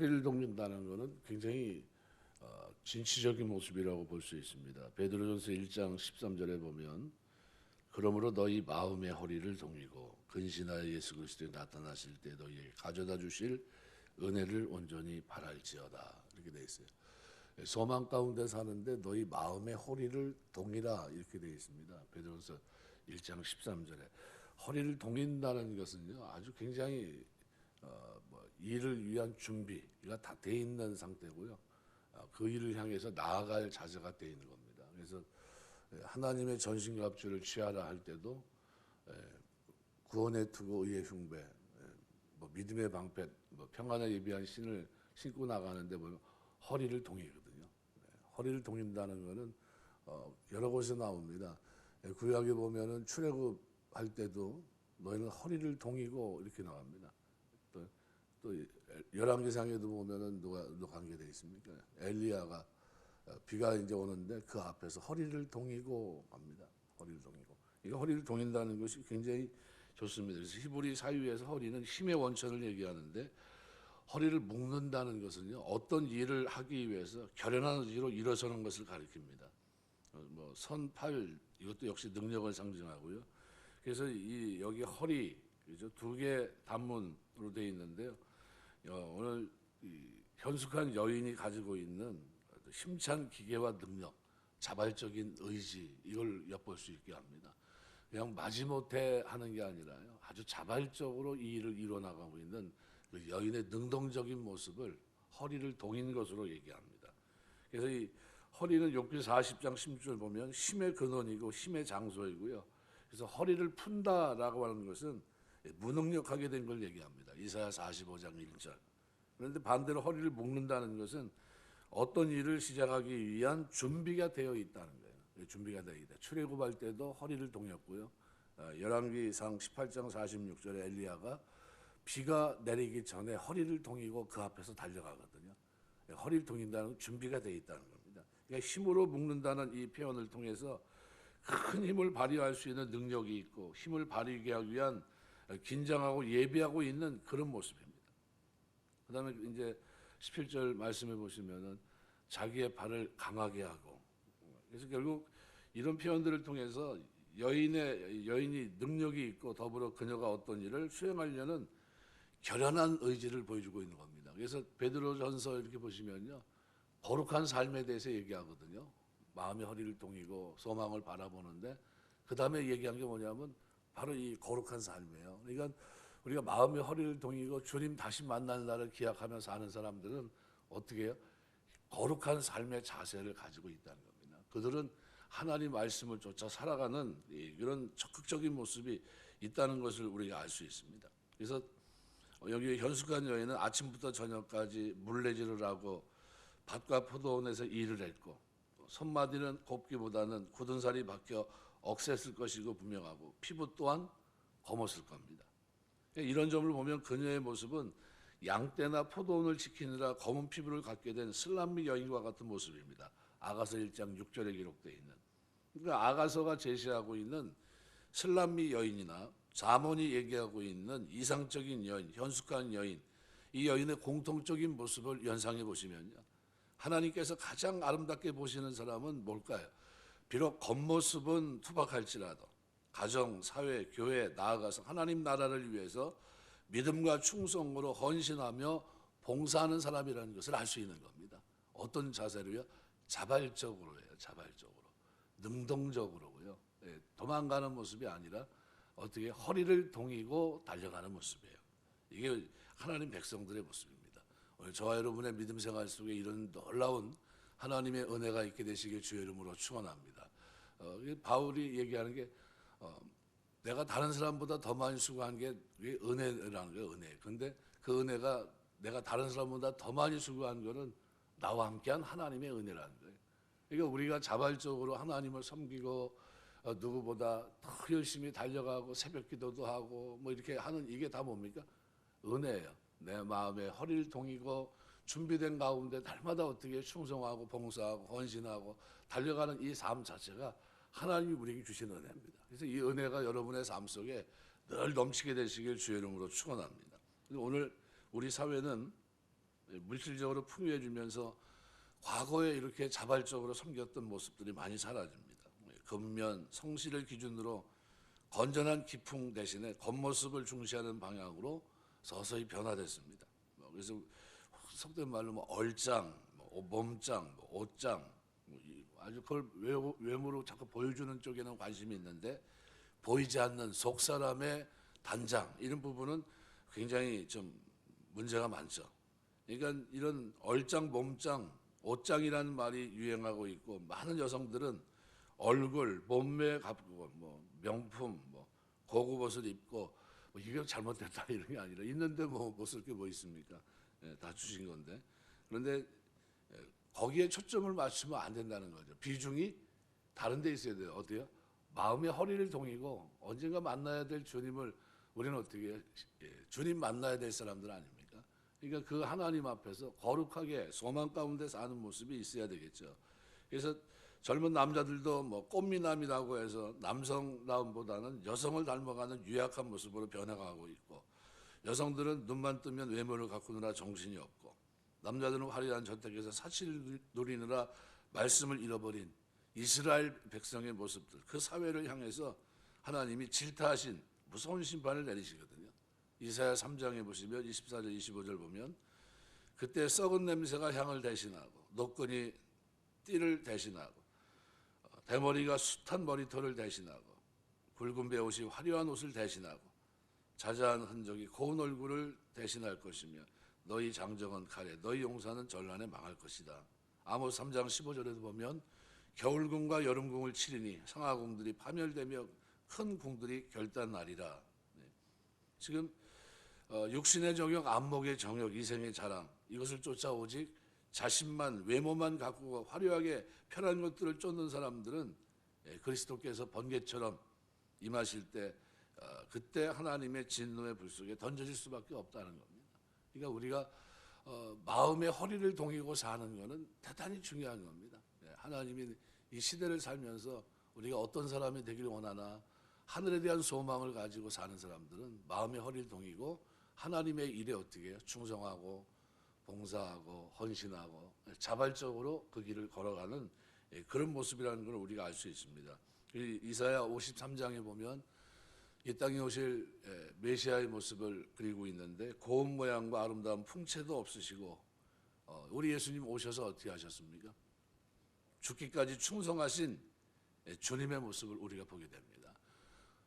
허리를 동긴다는 것은 굉장히 진취적인 모습이라고 볼 수 있습니다. 베드로전서 1장 13절에 보면 그러므로 너희 마음의 허리를 동이고 근신하여 예수 그리스도에 나타나실 때 너희에게 가져다 주실 은혜를 온전히 바랄지어다 이렇게 돼 있어요. 소망 가운데 사는데 너희 마음의 허리를 동이라 이렇게 되어 있습니다. 베드로전서 1장 13절에 허리를 동인다는 것은요 아주 굉장히 일을 위한 준비가 다 돼 있는 상태고요. 그 일을 향해서 나아갈 자세가 돼 있는 겁니다. 그래서 하나님의 전신갑주를 취하라 할 때도 구원의 투구 의의 흉배, 믿음의 방패, 평안에 예비한 신을 신고 나가는데 보면 허리를 동이거든요. 허리를 동인다는 것은 여러 곳에 나옵니다. 구약에 보면은 출애굽할 때도 너희는 허리를 동이고 이렇게 나갑니다. 또 열왕기상에도 보면은 누가 관계되어 있습니까? 엘리야가 비가 이제 오는데 그 앞에서 허리를 동이고 갑니다. 허리를 동이고. 이거 허리를 동인다는 것이 굉장히 좋습니다. 그래서 히브리 사유에서 허리는 힘의 원천을 얘기하는데 허리를 묶는다는 것은요 어떤 일을 하기 위해서 결연한 의지로 일어서는 것을 가리킵니다. 선팔 이것도 역시 능력을 상징하고요. 그래서 여기 허리 그죠? 두 개 단문으로 되어 있는데요. 오늘 현숙한 여인이 가지고 있는 힘찬 기계와 능력, 자발적인 의지 이걸 엿볼 수 있게 합니다. 그냥 마지못해 하는 게 아니라요. 아주 자발적으로 이 일을 이뤄나가고 있는 그 여인의 능동적인 모습을 허리를 동인 것으로 얘기합니다. 그래서 이 허리는 욥기 40장 16절 보면 힘의 근원이고 힘의 장소이고요. 그래서 허리를 푼다라고 하는 것은 무능력하게 된 걸 얘기합니다. 이사야 45장 1절. 그런데 반대로 허리를 묶는다는 것은 어떤 일을 시작하기 위한 준비가 되어 있다는 거예요. 준비가 되어 있다. 출애굽할 때도 허리를 동였고요. 열왕기상 18장 46절에 엘리야가 비가 내리기 전에 허리를 동이고 그 앞에서 달려가거든요. 허리를 동인다는 준비가 되어 있다는 겁니다. 그러니까 힘으로 묶는다는 이 표현을 통해서 큰 힘을 발휘할 수 있는 능력이 있고 힘을 발휘하기 위한 긴장하고 예비하고 있는 그런 모습입니다. 그다음에 이제 17절 말씀해 보시면은 자기의 발을 강하게 하고 그래서 결국 이런 표현들을 통해서 여인이 능력이 있고 더불어 그녀가 어떤 일을 수행하려는 결연한 의지를 보여주고 있는 겁니다. 그래서 베드로전서 이렇게 보시면요 거룩한 삶에 대해서 얘기하거든요. 마음의 허리를 동이고 소망을 바라보는데 그 다음에 얘기한 게 뭐냐면 바로 이 거룩한 삶이에요. 그러니까 우리가 마음의 허리를 동이고 주님 다시 만날 날을 기약하며 사는 사람들은 어떻게 해요? 거룩한 삶의 자세를 가지고 있다는 겁니다. 그들은 하나님 말씀을 쫓아 살아가는 이런 적극적인 모습이 있다는 것을 우리가 알 수 있습니다. 그래서 여기 현숙한 여인은 아침부터 저녁까지 물레질을 하고 밭과 포도원에서 일을 했고 손마디는 곱기보다는 굳은 살이 박혀 억셌을 것이고 분명하고 피부 또한 검었을 겁니다. 이런 점을 보면 그녀의 모습은 양떼나 포도원을 지키느라 검은 피부를 갖게 된 슬람미 여인과 같은 모습입니다. 아가서 1장 6절에 기록되어 있는. 그러니까 아가서가 제시하고 있는 슬람미 여인이나 잠언이 얘기하고 있는 이상적인 여인, 현숙한 여인, 이 여인의 공통적인 모습을 연상해 보시면요. 하나님께서 가장 아름답게 보시는 사람은 뭘까요? 비록 겉모습은 투박할지라도 가정, 사회, 교회 나아가서 하나님 나라를 위해서 믿음과 충성으로 헌신하며 봉사하는 사람이라는 것을 알 수 있는 겁니다. 어떤 자세로요? 자발적으로예요. 자발적으로. 능동적으로고요. 도망가는 모습이 아니라 어떻게 허리를 동이고 달려가는 모습이에요. 이게 하나님 백성들의 모습입니다. 오늘 저와 여러분의 믿음 생활 속에 이런 놀라운 하나님의 은혜가 있게 되시길 주의 이름으로 축원합니다. 바울이 얘기하는 게 내가 다른 사람보다 더 많이 수고한 게 은혜라는 거예요. 은혜. 근데 그 은혜가 내가 다른 사람보다 더 많이 수고한 거는 나와 함께한 하나님의 은혜라는 거예요. 그러니까 우리가 자발적으로 하나님을 섬기고 누구보다 더 열심히 달려가고 새벽 기도도 하고 뭐 이렇게 하는 이게 다 뭡니까? 은혜예요. 내 마음에 허리를 동이고 준비된 가운데 날마다 어떻게 충성하고 봉사하고 헌신하고 달려가는 이 삶 자체가 하나님이 우리에게 주신 은혜입니다. 그래서 이 은혜가 여러분의 삶 속에 늘 넘치게 되시길 주의 이름으로 축원합니다. 오늘 우리 사회는 물질적으로 풍요해지면서 과거에 이렇게 자발적으로 섬겼던 모습들이 많이 사라집니다. 근면, 성실을 기준으로 건전한 기풍 대신에 겉모습을 중시하는 방향으로 서서히 변화됐습니다. 그래서 속된 말로 뭐 얼짱, 뭐 몸짱, 뭐 옷짱, 아주 그걸 외모로 자꾸 보여주는 쪽에는 관심이 있는데 보이지 않는 속 사람의 단장 이런 부분은 굉장히 좀 문제가 많죠. 그러니까 이런 얼짱, 몸짱, 옷짱이라는 말이 유행하고 있고 많은 여성들은 얼굴, 몸매 가꾸고 뭐 명품, 뭐 고급 옷을 입고 뭐 이게 잘못됐다 이런 게 아니라 있는데 뭐 못 쓸 게 뭐 있습니까? 예, 다 주신 건데 그런데 거기에 초점을 맞추면 안 된다는 거죠. 비중이 다른 데 있어야 돼요. 어때요? 마음의 허리를 동이고 언젠가 만나야 될 주님을 우리는 어떻게 해요? 주님 만나야 될 사람들 아닙니까? 그러니까 그 하나님 앞에서 거룩하게 소망 가운데 사는 모습이 있어야 되겠죠. 그래서 젊은 남자들도 뭐 꽃미남이라고 해서 남성다움보다는 여성을 닮아가는 유약한 모습으로 변해가고 있고 여성들은 눈만 뜨면 외모를 가꾸느라 정신이 없고 남자들은 화려한 저택에서 사치를 누리느라 말씀을 잃어버린 이스라엘 백성의 모습들 그 사회를 향해서 하나님이 질타하신 무서운 심판을 내리시거든요. 이사야 3장에 보시면 24절 25절 보면 그때 썩은 냄새가 향을 대신하고 노끈이 띠를 대신하고 대머리가 숱한 머리털을 대신하고 굵은 베옷이 화려한 옷을 대신하고 자자한 흔적이 고운 얼굴을 대신할 것이며 너희 장정은 칼에 너희 용사는 전란에 망할 것이다. 아모스 3장 15절에도 보면 겨울궁과 여름궁을 치리니 상하궁들이 파멸되며 큰 궁들이 결단나리라. 지금 육신의 정욕, 안목의 정욕, 이생의 자랑 이것을 쫓아 오직 자신만 외모만 가꾸고 화려하게 편한 것들을 쫓는 사람들은 그리스도께서 번개처럼 임하실 때 그때 하나님의 진노의 불 속에 던져질 수밖에 없다는 겁니다. 그러니까 우리가 마음의 허리를 동이고 사는 것은 대단히 중요한 겁니다. 하나님이 이 시대를 살면서 우리가 어떤 사람이 되기를 원하나 하늘에 대한 소망을 가지고 사는 사람들은 마음의 허리를 동이고 하나님의 일에 어떻게 해요? 충성하고 봉사하고 헌신하고 자발적으로 그 길을 걸어가는 그런 모습이라는 걸 우리가 알 수 있습니다. 이사야 53장에 보면 이 땅에 오실 메시아의 모습을 그리고 있는데 고운 모양과 아름다운 풍채도 없으시고 우리 예수님 오셔서 어떻게 하셨습니까? 죽기까지 충성하신 주님의 모습을 우리가 보게 됩니다.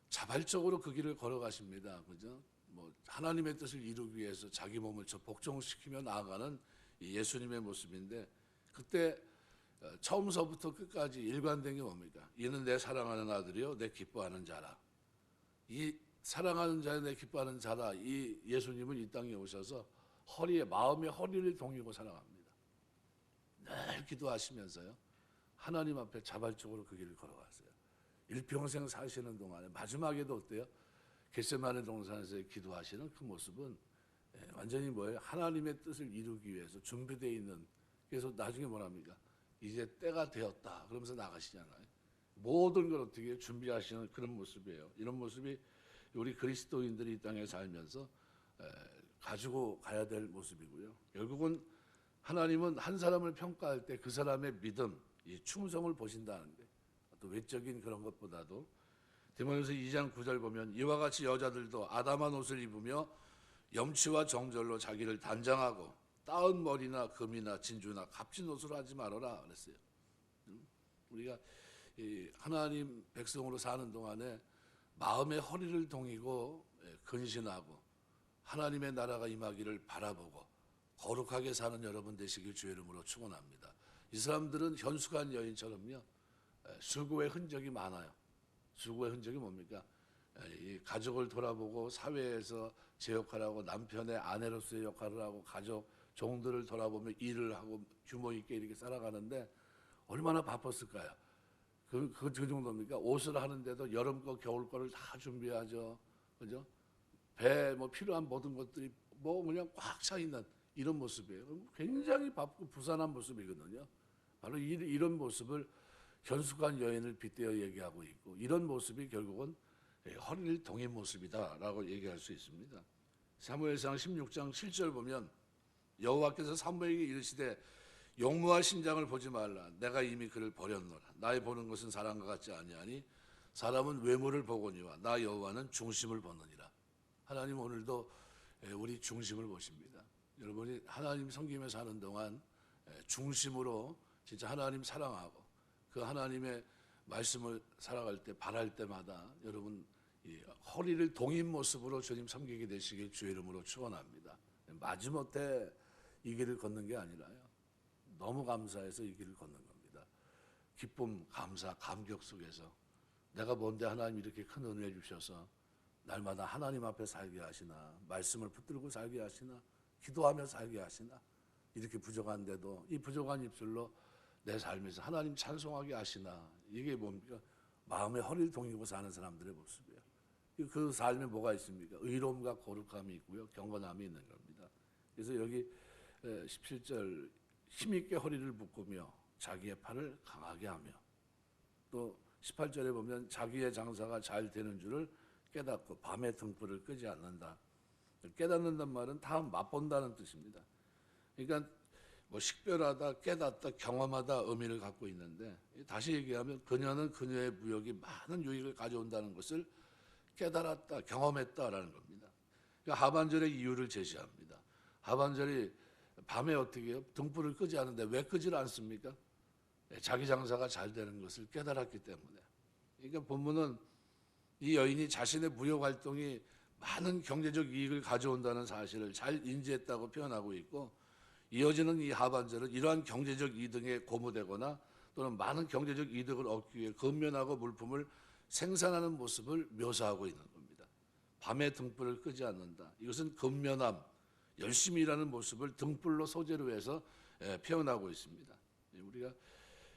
자발적으로 그 길을 걸어가십니다. 그죠? 뭐 하나님의 뜻을 이루기 위해서 자기 몸을 복종시키며 나아가는 예수님의 모습인데 그때 처음서부터 끝까지 일관된 게 뭡니까? 이는 내 사랑하는 아들이요 내 기뻐하는 자라. 이 사랑하는 자여 내 기뻐하는 자라. 이 예수님은 이 땅에 오셔서 마음의 허리를 동이고 살아갑니다. 늘 기도하시면서요. 하나님 앞에 자발적으로 그 길을 걸어갔어요. 일평생 사시는 동안에 마지막에도 어때요? 겟세마네 동산에서 기도하시는 그 모습은 완전히 뭐예요? 하나님의 뜻을 이루기 위해서 준비되어 있는. 그래서 나중에 뭐랍니까? 이제 때가 되었다. 그러면서 나가시잖아요. 모든 걸 어떻게 준비하시는 그런 모습이에요. 이런 모습이 우리 그리스도인들이 이 땅에 살면서 가지고 가야 될 모습이고요. 결국은 하나님은 한 사람을 평가할 때 그 사람의 믿음, 이 충성을 보신다는데 또 외적인 그런 것보다도 디모데후서 2장 9절 보면 이와 같이 여자들도 아담한 옷을 입으며 염치와 정절로 자기를 단장하고 따은 머리나 금이나 진주나 값진 옷으로 하지 말아라 그랬어요. 우리가 이 하나님 백성으로 사는 동안에 마음의 허리를 동이고 근신하고 하나님의 나라가 임하기를 바라보고 거룩하게 사는 여러분 되시길 주의 이름으로 축원합니다. 이 사람들은 현숙한 여인처럼요 수고의 흔적이 많아요. 수고의 흔적이 뭡니까? 이 가족을 돌아보고 사회에서 제 역할을 하고 남편의 아내로서의 역할을 하고 가족 종들을 돌아보며 일을 하고 규모 있게 이렇게 살아가는데 얼마나 바빴을까요? 그 정도입니까? 옷을 하는데도 여름 거 겨울 거를 다 준비하죠. 그죠? 배 뭐 필요한 모든 것들이 뭐 그냥 꽉 차 있는 이런 모습이에요. 굉장히 바쁘고 부산한 모습이거든요. 바로 이런 모습을 현숙한 여인을 빗대어 얘기하고 있고 이런 모습이 결국은 허리를 동인 모습이다라고 얘기할 수 있습니다. 사무엘상 16장 7절 보면 여호와께서 사무엘에게 이르시되 용모와 신장을 보지 말라. 내가 이미 그를 버렸노라. 나의 보는 것은 사람과 같지 아니하니 사람은 외모를 보거니와 나 여호와는 중심을 보느니라. 하나님 오늘도 우리 중심을 보십니다. 여러분이 하나님 섬기며 사는 동안 중심으로 진짜 하나님 사랑하고 그 하나님의 말씀을 살아갈 때 바랄 때마다 여러분 이 허리를 동인 모습으로 주님 섬기게 되시길 주의 이름으로 축원합니다. 마지못해 이 길을 걷는 게 아니라요. 너무 감사해서 이 길을 걷는 겁니다. 기쁨, 감사, 감격 속에서 내가 뭔데 하나님 이렇게 큰 은혜 주셔서 날마다 하나님 앞에 살게 하시나, 말씀을 붙들고 살게 하시나, 기도하며 살게 하시나, 이렇게 부족한데도 이 부족한 입술로 내 삶에서 하나님 찬송하게 하시나, 이게 뭡니까? 마음의 허리를 동이고 사는 사람들의 모습이에요. 그 삶에 뭐가 있습니까? 의로움과 거룩함이 있고요, 경건함이 있는 겁니다. 그래서 여기 17절 힘있게 허리를 묶으며 자기의 팔을 강하게 하며, 또 18절에 보면 자기의 장사가 잘 되는 줄을 깨닫고 밤에 등불을 끄지 않는다. 깨닫는단 말은 다 맛본다는 뜻입니다. 그러니까 뭐 식별하다, 깨닫다, 경험하다 의미를 갖고 있는데, 다시 얘기하면 그녀는 그녀의 무역이 많은 유익을 가져온다는 것을 깨달았다, 경험했다라는 겁니다. 그러니까 하반절의 이유를 제시합니다. 하반절이 밤에 어떻게 해요? 등불을 끄지 않는데 왜 끄질 않습니까? 자기 장사가 잘 되는 것을 깨달았기 때문에. 그러니까 본문은 이 여인이 자신의 무역 활동이 많은 경제적 이익을 가져온다는 사실을 잘 인지했다고 표현하고 있고, 이어지는 이 하반절은 이러한 경제적 이득에 고무되거나 또는 많은 경제적 이득을 얻기 위해 근면하고 물품을 생산하는 모습을 묘사하고 있는 겁니다. 밤에 등불을 끄지 않는다. 이것은 근면함, 열심히 일하는 모습을 등불로 소재로 해서 표현하고 있습니다. 우리가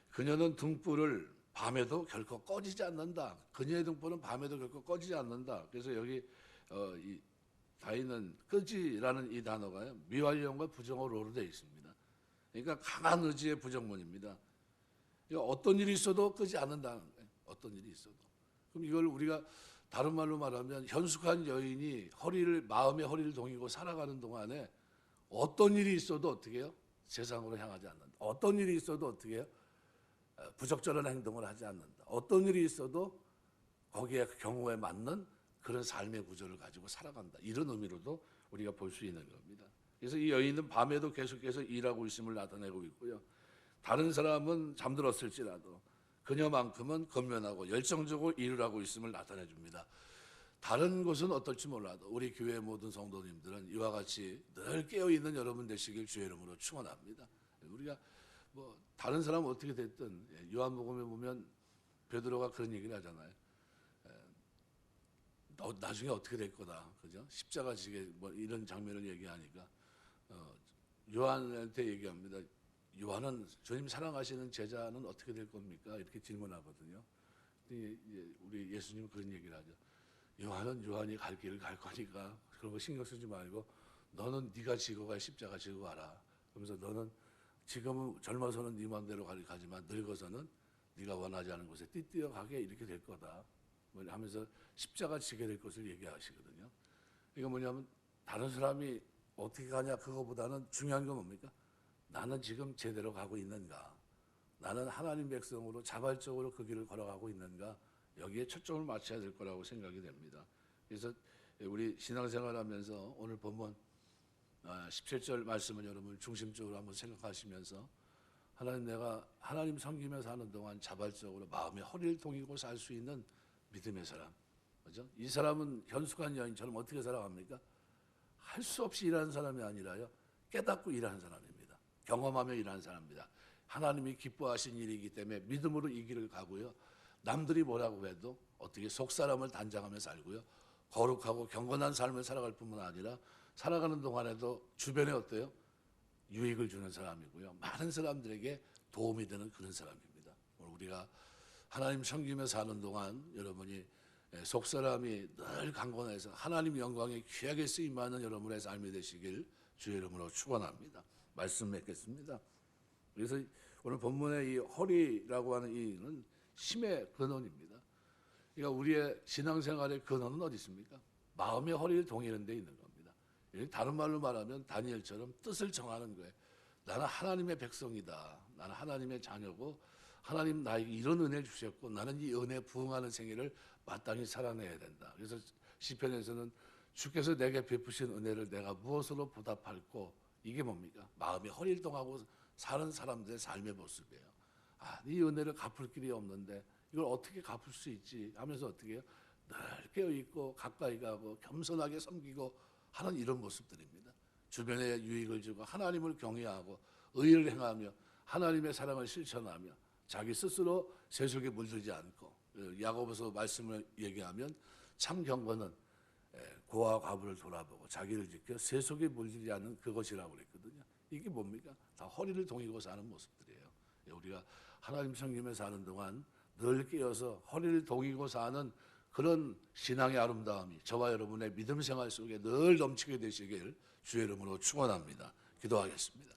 그녀는 등불을 밤에도 결코 꺼지지 않는다. 그녀의 등불은 밤에도 결코 꺼지지 않는다. 그래서 여기 이 다있는 끄지라는 이 단어가 미완료형과 부정어로로 되어 있습니다. 그러니까 강한 의지의 부정문입니다. 그러니까 어떤 일이 있어도 끄지 않는다는 거예요. 어떤 일이 있어도. 그럼 이걸 우리가 다른 말로 말하면 현숙한 여인이 마음의 허리를 동이고 살아가는 동안에 어떤 일이 있어도 어떻게 해요? 세상으로 향하지 않는다. 어떤 일이 있어도 어떻게 해요? 부적절한 행동을 하지 않는다. 어떤 일이 있어도 거기에 경우에 맞는 그런 삶의 구조를 가지고 살아간다. 이런 의미로도 우리가 볼 수 있는 겁니다. 그래서 이 여인은 밤에도 계속해서 일하고 있음을 나타내고 있고요. 다른 사람은 잠들었을지라도 그녀만큼은 건면하고 열정적으로 일을 하고 있음을 나타내 줍니다. 다른 곳은 어떨지 몰라도 우리 교회 모든 성도님들은 이와 같이 늘 깨어있는 여러분 되시길 주의 이름으로 축원합니다. 우리가 뭐 다른 사람은 어떻게 됐든 요한복음에 보면 베드로가 그런 얘기를 하잖아요. 나중에 어떻게 될 거다, 그죠? 십자가 지게 뭐 이런 장면을 얘기하니까 요한한테 얘기합니다. 요한은 주님 사랑하시는 제자는 어떻게 될 겁니까? 이렇게 질문하거든요. 우리 예수님은 그런 얘기를 하죠. 요한은 요한이 갈 길을 갈 거니까 그런 거 신경 쓰지 말고 너는 네가 지고 갈 십자가 지고 가라. 그러면서 너는 지금은 젊어서는 네 마음대로 가지만 늙어서는 네가 원하지 않은 곳에 띠뛰어 가게 이렇게 될 거다. 하면서 십자가 지게 될 것을 얘기하시거든요. 이거 뭐냐면 다른 사람이 어떻게 가냐 그거보다는 중요한 건 뭡니까? 나는 지금 제대로 가고 있는가? 나는 하나님 백성으로 자발적으로 그 길을 걸어가고 있는가? 여기에 초점을 맞춰야 될 거라고 생각이 됩니다. 그래서 우리 신앙생활하면서 오늘 본문 17절 말씀을 여러분 중심적으로 한번 생각하시면서 내가 하나님 섬기며 사는 동안 자발적으로 마음의 허리를 동이고 살 수 있는 믿음의 사람, 그죠? 이 사람은 현숙한 여인처럼 어떻게 살아갑니까? 할 수 없이 일하는 사람이 아니라요, 깨닫고 일하는 사람입니다. 경험하며 일하는 사람입니다. 하나님이 기뻐하신 일이기 때문에 믿음으로 이 길을 가고요. 남들이 뭐라고 해도 어떻게 속 사람을 단장하며 살고요. 거룩하고 경건한 삶을 살아갈 뿐만 아니라 살아가는 동안에도 주변에 어때요? 유익을 주는 사람이고요. 많은 사람들에게 도움이 되는 그런 사람입니다. 우리가 하나님 섬기며 사는 동안 여러분이 속사람이 늘 강건해서 하나님 영광에 귀하게 쓰임하는 여러분의 삶이 되시길 주의 이름으로 축원합니다. 말씀 맺겠습니다. 그래서 오늘 본문의 이 허리라고 하는 이는 힘의 근원입니다. 그러니까 우리의 신앙생활의 근원은 어디 있습니까? 마음의 허리를 동이는 데 있는 겁니다. 다른 말로 말하면 다니엘처럼 뜻을 정하는 거예요. 나는 하나님의 백성이다. 나는 하나님의 자녀고 하나님 나에게 이런 은혜를 주셨고 나는 이 은혜에 부응하는 생애를 마땅히 살아내야 된다. 그래서 시편에서는 주께서 내게 베푸신 은혜를 내가 무엇으로 보답할꼬? 이게 뭡니까? 마음이 허릴동하고 사는 사람들의 삶의 모습이에요. 아, 이 은혜를 갚을 길이 없는데 이걸 어떻게 갚을 수 있지? 하면서 어떻게 해요? 늘 깨어있고 가까이 가고 겸손하게 섬기고 하는 이런 모습들입니다. 주변에 유익을 주고 하나님을 경외하고 의를 행하며 하나님의 사랑을 실천하며 자기 스스로 세속에 물들지 않고 야고보서 말씀을 얘기하면 참 경건은 고아 과부를 돌아보고 자기를 지켜 세속에 물들지 않는 그것이라고 그랬거든요. 이게 뭡니까? 다 허리를 동이고 사는 모습들이에요. 우리가 하나님 섬기며 사는 동안 늘 깨어서 허리를 동이고 사는 그런 신앙의 아름다움이 저와 여러분의 믿음 생활 속에 늘 넘치게 되시길 주의 이름으로 축원합니다. 기도하겠습니다.